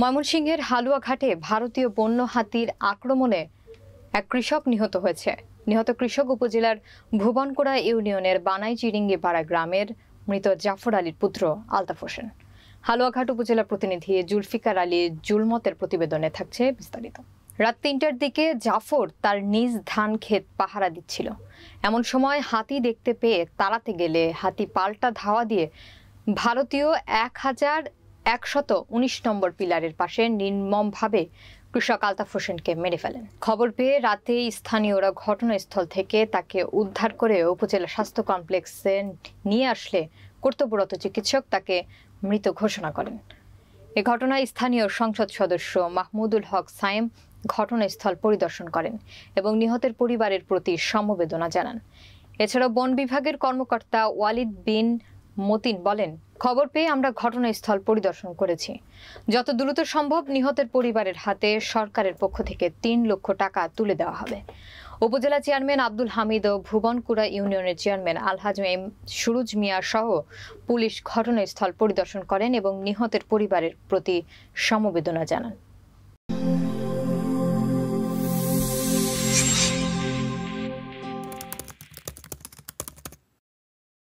ময়মনসিংহের হালুয়াঘাটে ভারতীয় বন্য হাতির আক্রমণে এক কৃষক নিহত হয়েছে। নিহত কৃষক উপজেলার ভুবনকুড়া ইউনিয়নের বানাইচিরিঙ্গিপাড়া গ্রামের মৃত জাফর আলীর পুত্র আলতাফ হোসেন। হালুয়াঘাট উপজেলা প্রতিনিধি জুলফিকার আলী জুলমতের প্রতিবেদনে থাকছে বিস্তারিত। রাত ৩টার দিকে জাফর তার নিজ ধান ক্ষেত পাহারা দিচ্ছিল। এমন সময় হাতি দেখতে পেয়ে তাড়াতে গেলে হাতি পাল্টা ধাওয়া দিয়ে ভারতীয় ১১১৯ নম্বর পিলারের পাশে নির্মমভাবে কৃষক আলতাফ হোসেনকে মেরে ফেলেন। খবর পেয়ে রাতে স্থানীয়রা ঘটনাস্থল থেকে তাকে উদ্ধার করে উপজেলা স্বাস্থ্য কমপ্লেক্সে নিয়ে আসলে কর্তব্যরত চিকিৎসক তাকে মৃত ঘোষণা করেন। এ ঘটনায় স্থানীয় সংসদ সদস্য মাহমুদুল হক সায়েম ঘটনাস্থল পরিদর্শন করেন এবং নিহতের পরিবারের প্রতি সমবেদনা জানান। এছাড়া বন বিভাগের কর্মকর্তা ওয়ালিদ বিন মতিন বলেন, খবর পেয়ে আমরা ঘটনাস্থল পরিদর্শন করেছি। যত দ্রুত সম্ভব নিহতের পরিবারের হাতে সরকারের পক্ষ থেকে ৩ লক্ষ টাকা তুলে দেওয়া হবে। উপজেলা চেয়ারম্যান আব্দুল হামিদ ও ভুবনকুড়া ইউনিয়নের চেয়ারম্যান আলহাজ এম সুরুজ মিয়া সহ পুলিশ ঘটনাস্থল পরিদর্শন করেন এবং নিহতের পরিবারের প্রতি সমবেদনা জানান।